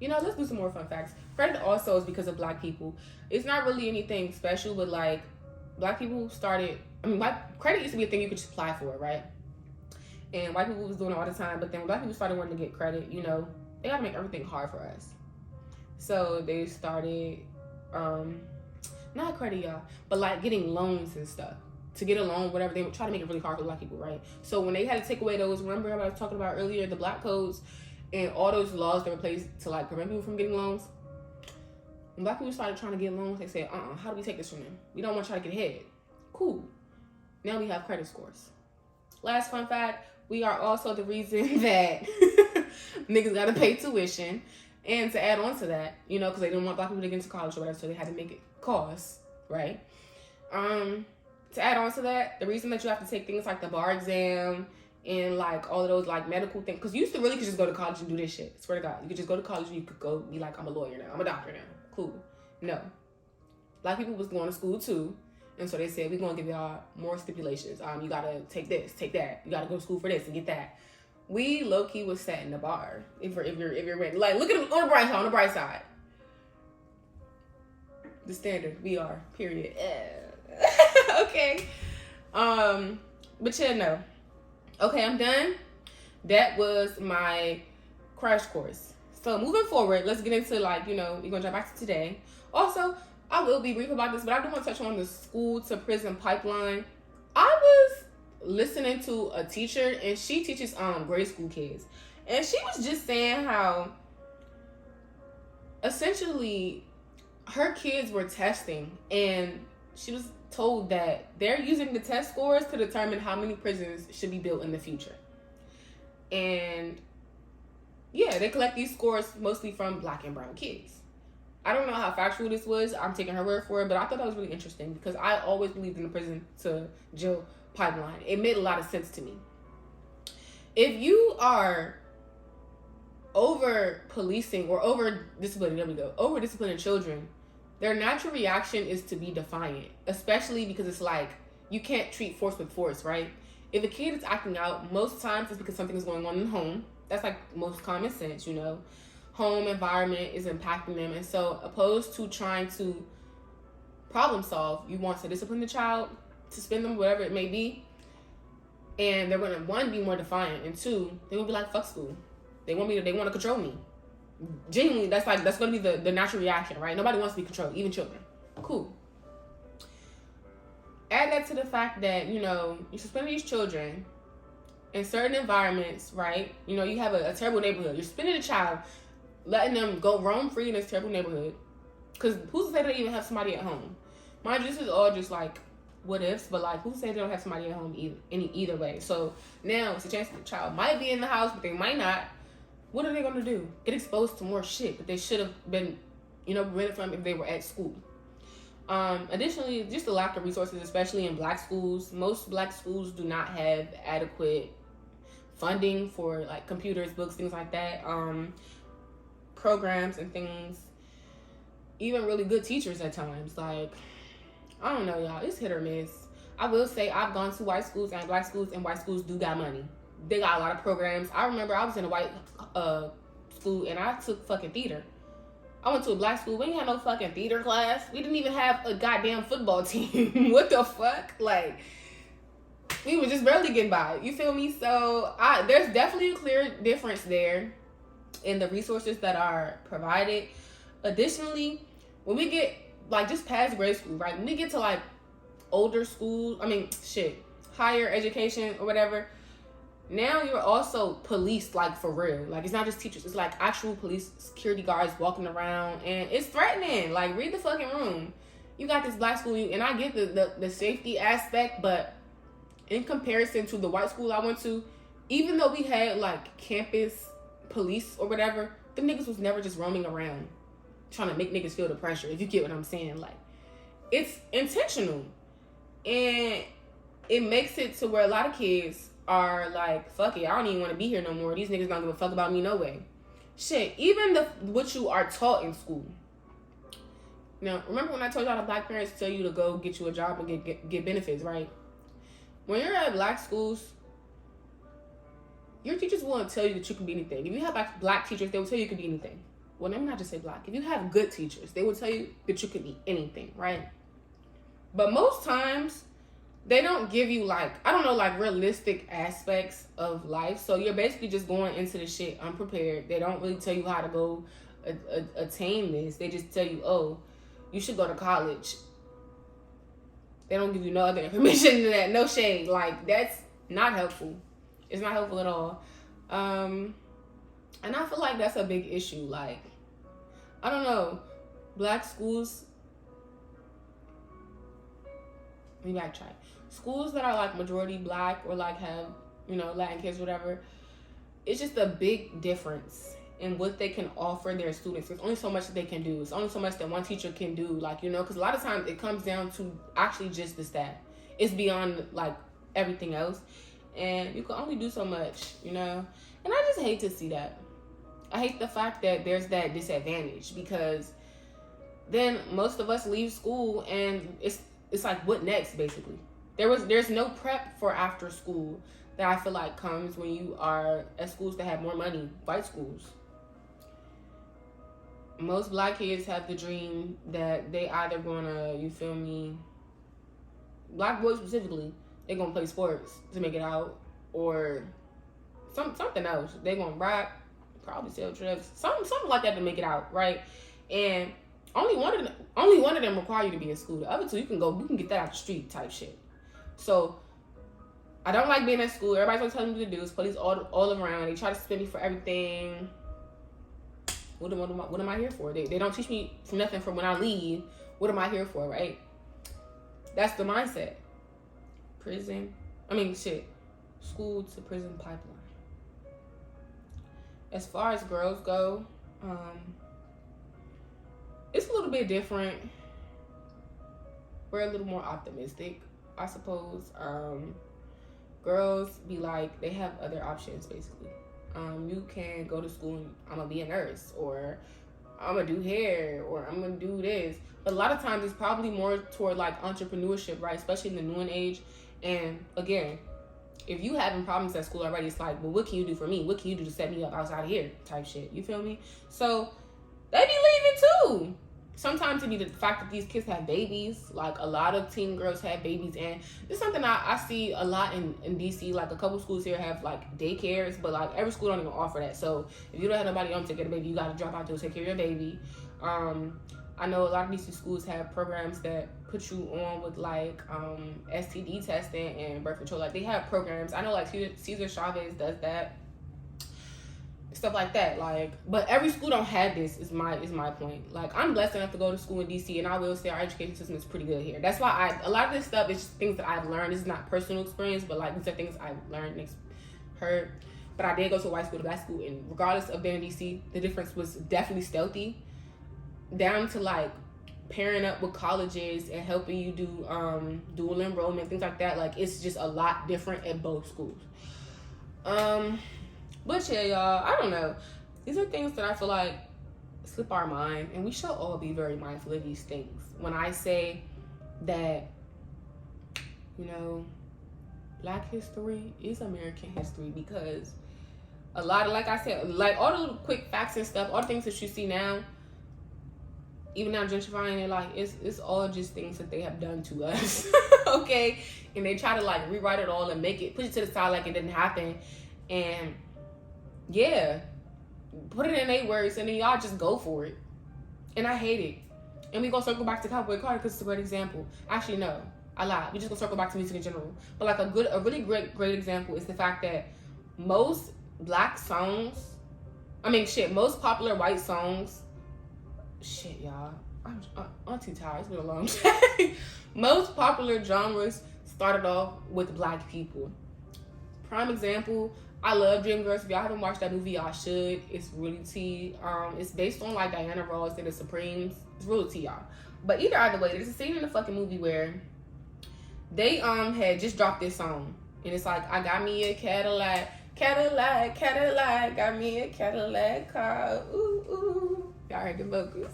[SPEAKER 1] Let's do some more fun facts. Credit also is because of black people. It's not really anything special, but like black people started, credit used to be a thing you could just apply for, right? And white people was doing it all the time. But then when black people started wanting to get credit, they gotta make everything hard for us. So they started, not credit, y'all, but like getting loans and stuff. To get a loan, whatever, they would try to make it really hard for black people, right? So when they had to take away those, remember I was talking about earlier, the black codes and all those laws that were placed to like prevent people from getting loans. When black people started trying to get loans, they said, how do we take this from them? We don't want to try to get ahead. Cool. Now we have credit scores. Last fun fact, we are also the reason that niggas gotta pay tuition. And to add on to that, because they didn't want black people to get into college or whatever, so they had to make it cost, right? To add on to that, the reason that you have to take things like the bar exam and like all of those like medical things, because you used to really could just go to college and do this shit. Swear to God, you could just go to college and you could go be like, I'm a lawyer now, I'm a doctor now. Cool. No. Black people was going to school too. And so they said, we're going to give y'all more stipulations. You got to take this, take that. You got to go to school for this and get that. We low-key was setting the bar. If you're ready. Like, look at them on the bright side. The standard. We are. Period. Okay. But yeah, no. Okay, I'm done. That was my crash course. So moving forward, let's get into like, we're going to jump back to today. Also, I will be brief about this, but I do want to touch on the school to prison pipeline. I was listening to a teacher, and she teaches grade school kids. And she was just saying how essentially her kids were testing, and she was told that they're using the test scores to determine how many prisons should be built in the future. And yeah, they collect these scores mostly from black and brown kids. I don't know how factual this was. I'm taking her word for it, but I thought that was really interesting because I always believed in the prison to jail pipeline. It made a lot of sense to me. If you are over policing or over disciplining, over disciplining children, their natural reaction is to be defiant, especially because it's like you can't treat force with force, right? If a kid is acting out, most times it's because something is going on in the home. That's like most common sense, you know. Home environment is impacting them, and so opposed to trying to problem solve, you want to discipline the child, suspend them, whatever it may be, and they're gonna, one, be more defiant, and two, they're gonna be like, fuck school. They want to control me. Genuinely, that's gonna be the natural reaction, right? Nobody wants to be controlled, even children. Cool. Add that to the fact that, you know, you suspend these children in certain environments, right? You know, you have a terrible neighborhood. You're suspending a child, letting them go roam free in this terrible neighborhood. Because who's to say they even have somebody at home? Mind you, this is all just like what ifs, but like who's to say they don't have somebody at home either way? So now it's a chance that the child might be in the house, but they might not. What are they going to do? Get exposed to more shit that they should have been, you know, prevented from if they were at school. Additionally, just the lack of resources, especially in black schools. Most black schools do not have adequate funding for like computers, books, things like that. Programs and things. Even really good teachers at times. Like, I don't know, y'all. It's hit or miss. I will say I've gone to white schools and black schools, and white schools do got money. They got a lot of programs. I remember I was in a white school and I took fucking theater. I went to a black school. We ain't had no fucking theater class. We didn't even have a goddamn football team. What the fuck? Like, we were just barely getting by. You feel me? So there's definitely a clear difference there in the resources that are provided. Additionally, when we get like just past grade school, right? When we get to like older school, higher education or whatever, now you're also policed, like, for real. Like, it's not just teachers. It's, like, actual police security guards walking around. And it's threatening. Like, read the fucking room. You got this black school. And I get the safety aspect. But in comparison to the white school I went to, even though we had, like, campus police or whatever, the niggas was never just roaming around trying to make niggas feel the pressure, if you get what I'm saying. Like, it's intentional. And it makes it to where a lot of kids are like, fuck it, I don't even want to be here no more. These niggas don't give a fuck about me no way. Shit, even what you are taught in school. Now, remember when I told y'all the black parents tell you to go get you a job and get benefits, right? When you're at black schools, your teachers won't tell you that you can be anything. If you have like black teachers, they will tell you can be anything. Well, let me not just say black. If you have good teachers, they will tell you that you can be anything, right? But most times, they don't give you, like, I don't know, like, realistic aspects of life. So you're basically just going into the shit unprepared. They don't really tell you how to go attain this. They just tell you, oh, you should go to college. They don't give you no other information than that. No shade. Like, that's not helpful. It's not helpful at all. And I feel like that's a big issue. Like, I don't know. Black schools... Let me backtrack. Schools that are like majority black or like have, you know, Latin kids, whatever, it's just a big difference in what they can offer their students. There's only so much that they can do. It's only so much that one teacher can do. Like, you know, because a lot of times it comes down to actually just the staff. It's beyond like everything else. And you can only do so much, you know. And I just hate to see that. I hate the fact that there's that disadvantage, because then most of us leave school and it's like, what next, basically? There's no prep for after school that I feel like comes when you are at schools that have more money, white schools. Most black kids have the dream that they either gonna, you feel me, black boys specifically, they gonna play sports to make it out, or something else. They gonna rap, probably sell trips, something like that to make it out, right? And only one of them require you to be in school. The other two, you can get that out the street type shit. So I don't like being at school. Everybody's always telling me what to do. It's police all around. They try to suspend me for everything. What am I here for? They don't teach me for nothing from when I leave. What am I here for, right? That's the mindset. School to prison pipeline. As far as girls go, it's a little bit different. We're a little more optimistic, I suppose. Girls be like, they have other options, basically. You can go to school and I'm gonna be a nurse, or I'm gonna do hair, or I'm gonna do this. But a lot of times it's probably more toward like entrepreneurship, right? Especially in the new age. And again, if you having problems at school already, it's like, well, what can you do for me? What can you do to set me up outside of here? Type shit. You feel me? So they be leaving too. Sometimes it be the fact that these kids have babies. Like, a lot of teen girls have babies, and it's something I see a lot in DC. Like, a couple schools here have like daycares, but like every school don't even offer that. So if you don't have nobody on to take care of the baby, you gotta drop out to take care of your baby. I know a lot of DC schools have programs that put you on with like STD testing and birth control. Like, they have programs. I know like Cesar Chavez does that. Stuff like that, like, but every school don't have this. Is my point. Like, I'm blessed enough to go to school in DC, and I will say our education system is pretty good here. That's why a lot of this stuff is just things that I've learned. This is not personal experience, but like, these are things I've learned and heard. But I did go to a white school, to black school, and regardless of being in DC, the difference was definitely stealthy, down to like pairing up with colleges and helping you do dual enrollment, things like that. Like, it's just a lot different at both schools. But yeah, y'all, I don't know. These are things that I feel like slip our mind, and we should all be very mindful of these things. When I say that, you know, Black history is American history, because a lot of, like I said, like all the little quick facts and stuff, all the things that you see now, even now gentrifying it, like, it's all just things that they have done to us, okay? And they try to like rewrite it all and make it, push it to the side like it didn't happen, and yeah, put it in 8 words, and then y'all just go for it. And I hate it. And we gonna circle back to Cowboy Carter because it's a great example. Actually, no, I lied. We just gonna circle back to music in general. But like a really great example is the fact that most black songs, most popular white songs, y'all, I'm too tired. It's been a long day. Most popular genres started off with black people. Prime example, I love Dreamgirls. If y'all haven't watched that movie, y'all should. It's really tea. It's based on like Diana Ross and the Supremes. It's really tea, y'all. But either way, there's a scene in the fucking movie where they had just dropped this song, and it's like, I got me a Cadillac, got me a Cadillac car. Ooh ooh. Y'all heard the vocals.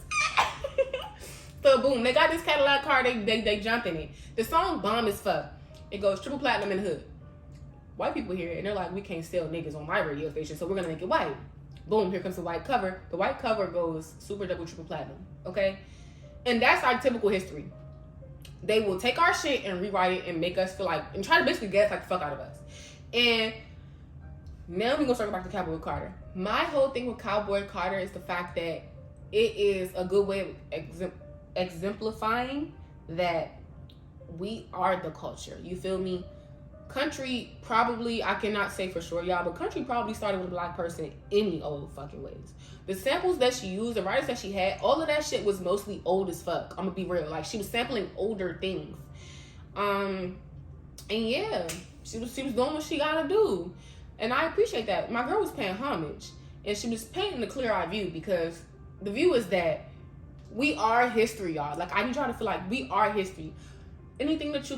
[SPEAKER 1] So boom, they got this Cadillac car. They jump in it. The song bomb as fuck. It goes triple platinum in the hood. White people hear it and they're like, we can't sell niggas on my radio station, so we're gonna make it white. Boom, here comes the white cover. The white cover goes super double triple platinum, okay? And that's our typical history. They will take our shit and rewrite it and make us feel like, and try to basically gaslight the fuck out of us. And now we're gonna circle back to Cowboy Carter. My whole thing with Cowboy Carter is the fact that it is a good way of exemplifying that we are the culture. You feel me? Country probably, I cannot say for sure, y'all, but country probably started with a black person any old fucking ways. The samples that she used, the writers that she had, all of that shit was mostly old as fuck. I'm gonna be real. Like, she was sampling older things. And yeah, she was doing what she gotta do. And I appreciate that. My girl was paying homage. And she was painting a clear-eyed view, because the view is that we are history, y'all. Like, I need y'all to feel like we are history. Anything that you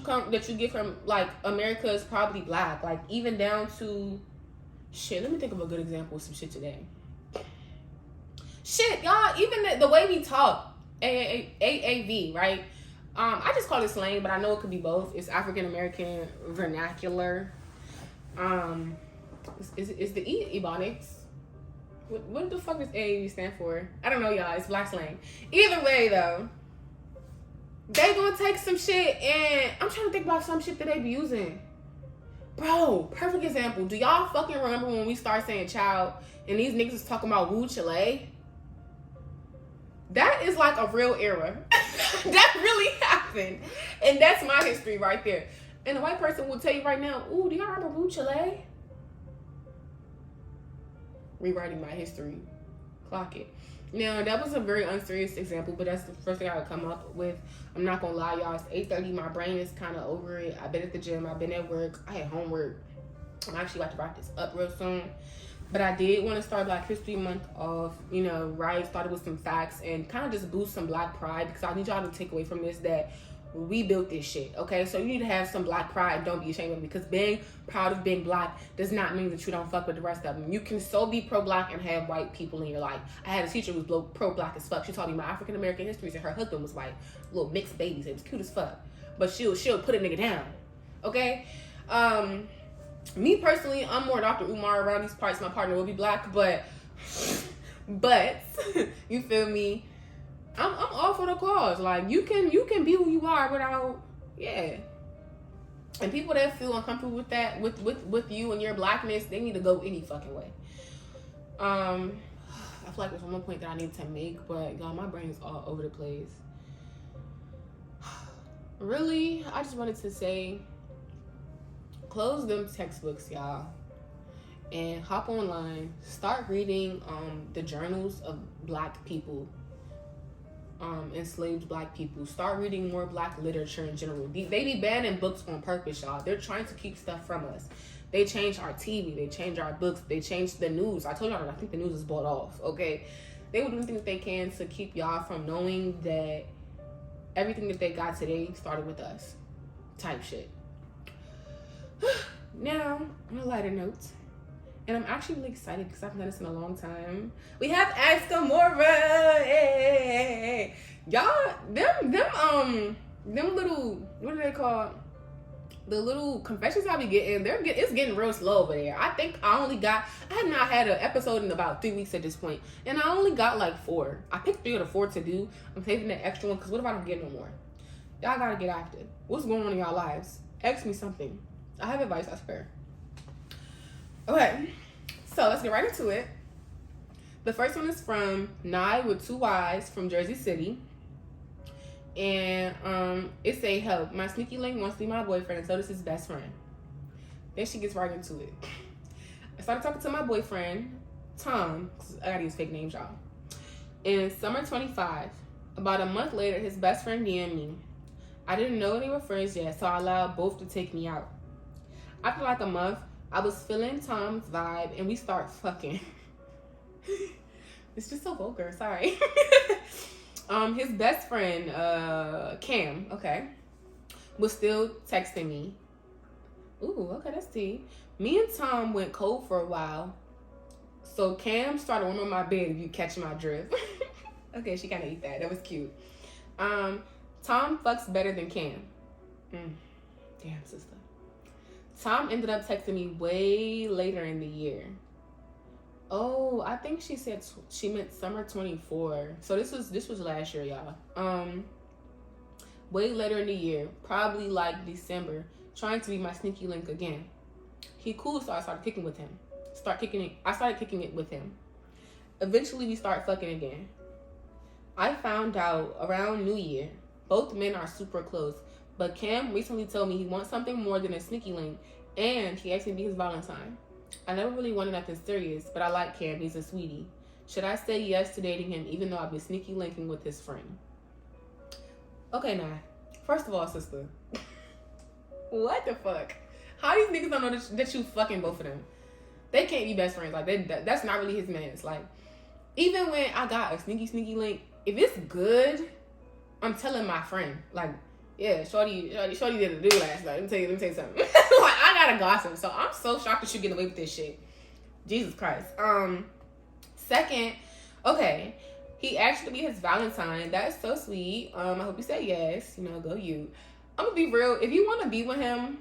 [SPEAKER 1] get from like America is probably black. Like, even down to shit. Let me think of a good example of some shit today. Shit, y'all. Even the way we talk, AAV, right? I just call it slang, but I know it could be both. It's African American vernacular. Is the Ebonics? What the fuck does AAV stand for? I don't know, y'all. It's black slang. Either way, though. They gonna take some shit, and I'm trying to think about some shit that they be using. Bro, perfect example. Do y'all fucking remember when we started saying child and these niggas was talking about woo chile? That is like a real era. That really happened. And that's my history right there. And the white person will tell you right now, ooh, do y'all remember woo chile? Rewriting my history. Clock it. Now, that was a very unserious example, but that's the first thing I would come up with. I'm not gonna lie, y'all. It's 8:30. My brain is kind of over it. I've been at the gym. I've been at work. I had homework. I'm actually about to wrap this up real soon. But I did want to start Black History Month off, you know, right, started with some facts and kind of just boost some Black pride, because I need y'all to take away from this that we built this shit, okay? So you need to have some Black pride and don't be ashamed of it, because being proud of being Black does not mean that you don't fuck with the rest of them. You can so be pro-Black and have white people in your life. I had a teacher who was pro-Black as fuck. She taught me my African American histories and her husband was white. Little mixed babies. It was cute as fuck. But she'll put a nigga down, okay? Me personally, I'm more Dr. Umar around these parts. My partner will be Black, but you feel me? I'm all for the cause. Like, you can be who you are without, yeah. And people that feel uncomfortable with that, with you and your Blackness, they need to go any fucking way. I feel like there's one more point that I need to make, but y'all, my brain is all over the place. Really, I just wanted to say, close them textbooks, y'all, and hop online. Start reading the journals of Black people, enslaved Black people. Start reading more Black literature in general. They be banning books on purpose, y'all. They're trying to keep stuff from us. They change our TV, they change our books, they change the news. I told y'all that I think the news is bought off, okay? They will do anything that they can to keep y'all from knowing that everything that they got today started with us, type shit. Now, on a lighter note, and I'm actually really excited because I haven't done this in a long time. We have Ask Amora. Hey. Y'all, them little, what are they called? The little confessions I be getting, it's getting real slow over there. I think I have not had an episode in about 3 weeks at this point, and I only got like 4. I picked 3 or 4 to do. I'm saving the extra one because what if I don't get no more? Y'all gotta get active. What's going on in y'all lives? Ask me something. I have advice, I swear. Okay, so let's get right into it. The first one is from Nye with 2 Y's from Jersey City. And it say, help, my sneaky link wants to be my boyfriend, and so does his best friend. Then she gets right into it. I started talking to my boyfriend, Tom, 'cause I gotta use fake names, y'all, in summer 25. About a month later, his best friend DM'd me. I didn't know they were friends yet, so I allowed both to take me out. After like a month, I was feeling Tom's vibe, and we start fucking. It's just so vulgar, sorry. His best friend, Cam, okay, was still texting me. Ooh, okay, that's tea. Me and Tom went cold for a while, so Cam started warming my bed, if you catch my drift. Okay, she kind of ate that. That was cute. Tom fucks better than Cam. Damn, sister. Tom ended up texting me way later in the year. Oh, I think she said she meant summer 24. So this was last year, y'all. Way later in the year, probably like December, trying to be my sneaky link again. He cool, so I started kicking with him. I started kicking it with him. Eventually, we start fucking again. I found out around New Year. Both men are super close, but Cam recently told me he wants something more than a sneaky link, and he asked me to be his Valentine. I never really wanted nothing serious, but I like Cam. He's a sweetie. Should I say yes to dating him, even though I've been sneaky linking with his friend? Okay, now, first of all, sister, what the fuck? How these niggas don't know that you fucking both of them? They can't be best friends. Like, that's not really his man's. Like, even when I got a sneaky link, if it's good, I'm telling my friend. Like, yeah, Shorty did a do last night. Let me tell you something. Like, I gotta gossip. So I'm so shocked that you get away with this shit. Jesus Christ. Second, okay, he asked to be his Valentine. That's so sweet. I hope you say yes. You know, go you. I'm gonna be real. If you want to be with him,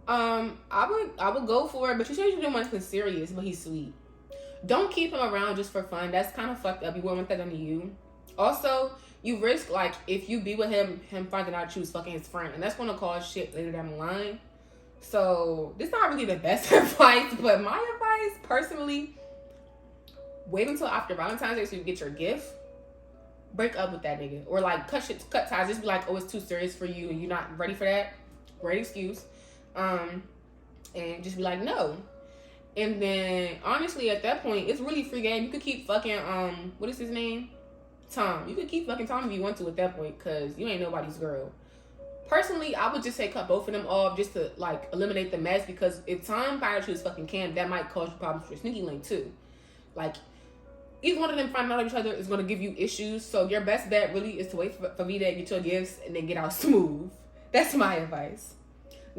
[SPEAKER 1] I would go for it. But you said you didn't want anything serious, but he's sweet. Don't keep him around just for fun. That's kind of fucked up. You wouldn't want that on you. Also, you risk, like, if you be with him finding out you was fucking his friend. And that's going to cause shit later down the line. So, this is not really the best advice. But my advice, personally, wait until after Valentine's Day so you get your gift. Break up with that nigga. Or, like, cut ties. Just be like, oh, it's too serious for you and you're not ready for that. Great excuse. And just be like, no. And then, honestly, at that point, it's really free game. You could keep fucking, what is his name? Tom. You could keep fucking Tom if you want to at that point, because you ain't nobody's girl. Personally, I would just say cut both of them off just to like eliminate the mess, because if Tom finds out you was fucking Cam, that might cause you problems for Sneaky Link too. Like, either one of them finding out each other is going to give you issues. So your best bet really is to wait for V to get your gifts and then get out smooth. That's my advice.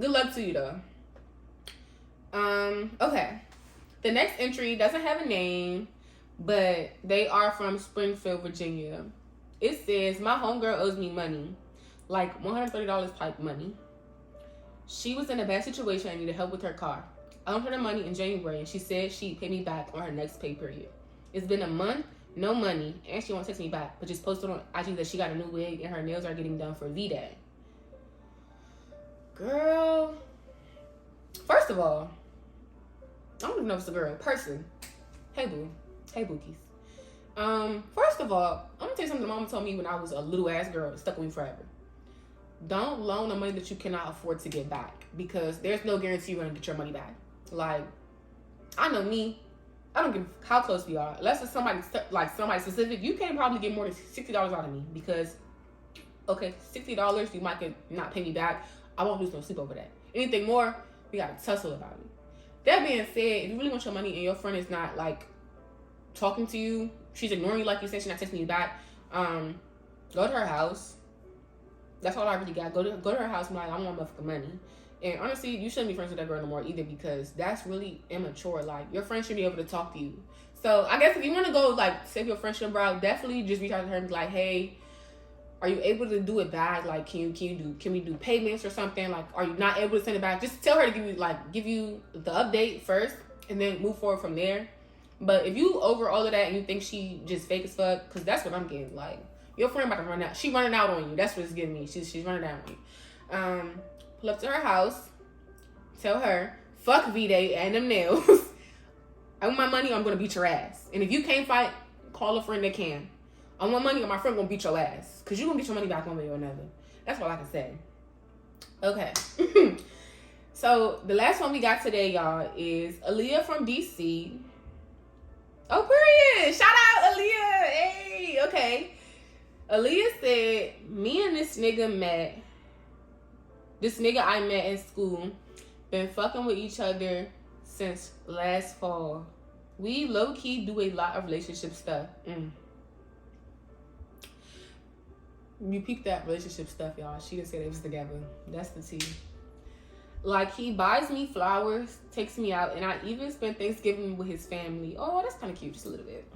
[SPEAKER 1] Good luck to you though. Okay. The next entry doesn't have a name, but they are from Springfield, Virginia. It says, my homegirl owes me money. Like $130 type money. She was in a bad situation and needed help with her car. I loaned her the money in January and she said she'd pay me back on her next pay period. It's been a month, no money, and she won't text me back, but just posted on IG that she got a new wig and her nails are getting done for V-Day. Girl. First of all, I don't even know if it's a girl. Person. Hey, boo. Hey, bookies. First of all, I'm gonna tell you something my mama told me when I was a little ass girl. It stuck with me forever. Don't loan the money that you cannot afford to get back, because there's no guarantee you're gonna get your money back. Like, I know me. I don't give how close we are. Unless it's somebody specific, you can't probably get more than $60 out of me, because, okay, $60 you might not pay me back. I won't lose no sleep over that. Anything more, we gotta tussle about it. That being said, if you really want your money and your friend is not like talking to you, she's ignoring you like you said, she's not texting you back, go to her house. That's all I really got. Go to her house and be like, I want my fucking money. And honestly, you shouldn't be friends with that girl no more either, because that's really immature. Like, your friend should be able to talk to you. So I guess if you want to go like save your friendship, bro, definitely just reach out to her and be like, hey, are you able to do it back? Like, can we do payments or something? Like, are you not able to send it back? Just tell her to give you the update first and then move forward from there. But if you over all of that and you think she just fake as fuck, because that's what I'm getting. Like, your friend about to run out. She running out on you. That's what it's giving me. She's running out on you. Pull up to her house. Tell her, fuck V-Day and them nails. I want my money or I'm going to beat your ass. And if you can't fight, call a friend that can. I want money or my friend going to beat your ass. Because you're going to get your money back one way or another. That's all I can say. Okay. So, the last one we got today, y'all, is Aaliyah from DC. Oh, period. Shout out, Aaliyah. Hey, okay. Aaliyah said, me and this nigga I met in school, been fucking with each other since last fall. We low-key do a lot of relationship stuff. You peeped that relationship stuff, y'all. She didn't say they was together. That's the tea. Like, he buys me flowers, takes me out, and I even spend Thanksgiving with his family. Oh, that's kind of cute, just a little bit.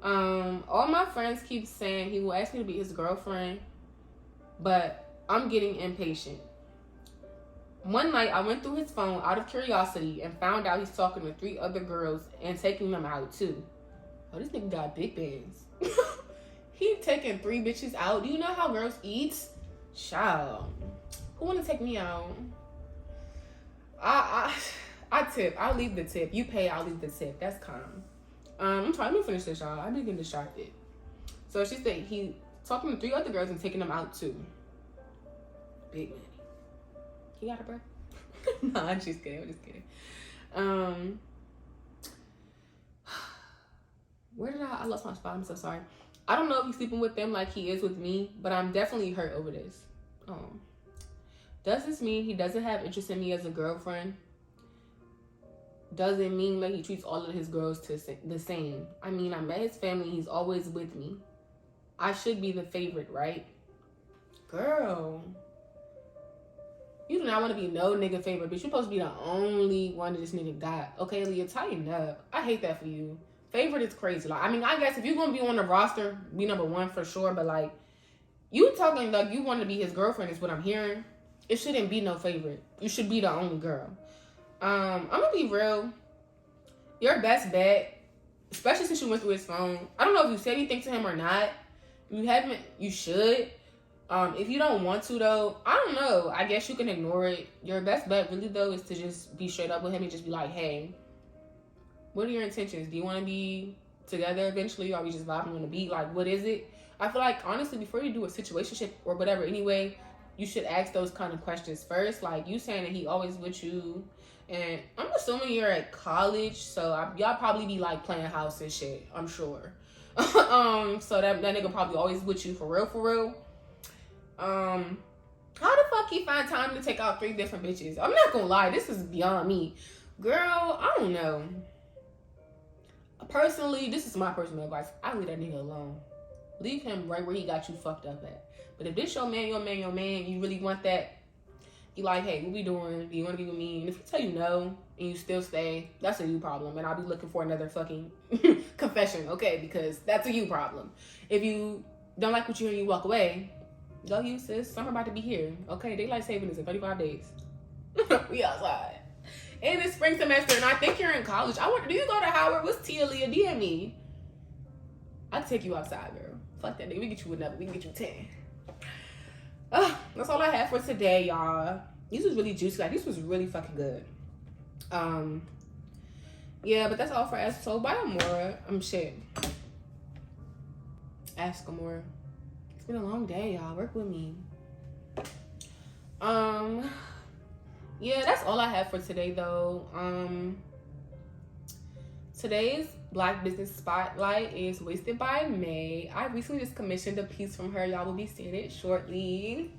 [SPEAKER 1] All my friends keep saying he will ask me to be his girlfriend, but I'm getting impatient. One night, I went through his phone out of curiosity and found out he's talking to 3 other girls and taking them out, too. Oh, this nigga got big bands. He taking 3 bitches out. Do you know how girls eat? Child. Who want to take me out? I tip. I'll leave the tip. You pay, I'll leave the tip. That's calm. I'm trying to finish this, y'all. I've been getting distracted. So she said he talking to 3 other girls and taking them out, too. Big man. You got it, bro? No, I'm just kidding. Where did I lost my spot. I'm so sorry. I don't know if he's sleeping with them like he is with me, but I'm definitely hurt over this. Does this mean he doesn't have interest in me as a girlfriend? Does it mean that he treats all of his girls the same? I mean, I met his family. He's always with me. I should be the favorite, right? Girl. You do not want to be no nigga favorite, bitch. You're supposed to be the only one that this nigga got. Okay, Leah, tighten up. I hate that for you. Favorite is crazy. Like, I mean, I guess if you're going to be on the roster, be number 1 for sure. But, like, you talking like you want to be his girlfriend is what I'm hearing. It shouldn't be no favorite. You should be the only girl. I'm going to be real. Your best bet, especially since you went through his phone. I don't know if you said anything to him or not. If you haven't, you should. If you don't want to, though, I don't know. I guess you can ignore it. Your best bet, really, though, is to just be straight up with him and just be like, hey, what are your intentions? Do you want to be together eventually? Or are we just vibing on the beat? Like, what is it? I feel like, honestly, before you do a situationship or whatever, anyway, you should ask those kind of questions first. Like, you saying that he always with you. And I'm assuming you're at college, so y'all probably be, like, playing house and shit. I'm sure. So that nigga probably always with you for real, for real. I How the fuck he find time to take out 3 different bitches? I'm not gonna lie, this is beyond me. Girl, I don't know. Personally, this is my personal advice. I leave that nigga alone. Leave him right where he got you fucked up at. But if this your man, you really want that, you like, hey, what we doing? Do you want to be with me? And if he tell you no, and you still stay, that's a you problem. And I'll be looking for another fucking confession, okay? Because that's a you problem. If you don't like what you hear and you walk away, go you, sis. Summer about to be here, okay? Daylight saving is in 35 days. We outside. And it's spring semester, and I think you're in college. Do you go to Howard? What's Tia Leah? DM me. I'll take you outside, girl. Fuck that nigga. We get you another. We can get you 10. That's all I have for today, y'all. These was really juicy. Like, this was really fucking good. Yeah, but that's all for us. So bye, Amora. Shit. Ask Amora. It's been a long day, y'all. Work with me. Yeah, that's all I have for today, though. Today's Black Business Spotlight is Wasted by May. I recently just commissioned a piece from her. Y'all will be seeing it shortly.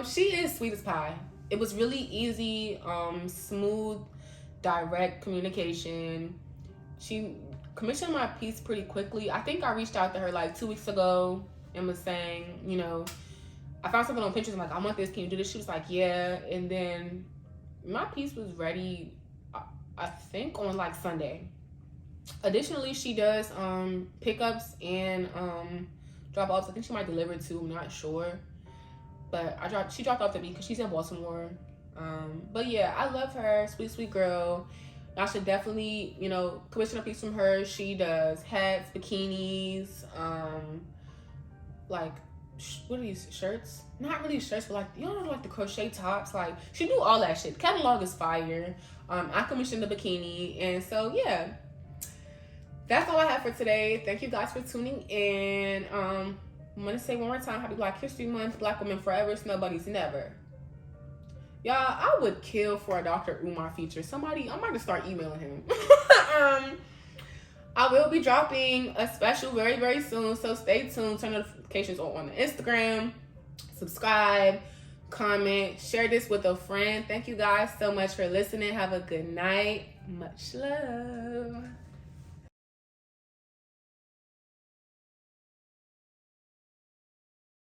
[SPEAKER 1] She is sweet as pie. It was really easy, smooth, direct communication. She commissioned my piece pretty quickly. I think I reached out to her like 2 weeks ago and was saying, you know, I found something on Pinterest. I'm like, I want this. Can you do this? She was like, yeah. And then my piece was ready, I think, on like Sunday. Additionally, she does pickups and drop-offs. I think she might deliver too. I'm not sure. But she dropped off to me because she's in Baltimore. But yeah, I love her. Sweet, sweet girl. I should definitely, you know, commission a piece from her. She does hats, bikinis, like, what are these shirts? Not really shirts, but like, you know, like the crochet tops. Like, she do all that shit. Catalog is fire. I commissioned the bikini, and so yeah, that's all I have for today. Thank you guys for tuning in. I'm gonna say one more time, happy Black History Month. Black women forever, it's nobody's never. Y'all, I would kill for a Dr. Umar feature. Somebody, I might just start emailing him. I will be dropping a special very, very soon, so stay tuned. Turn notifications on the Instagram. Subscribe, comment, share this with a friend. Thank you guys so much for listening. Have a good night. Much love.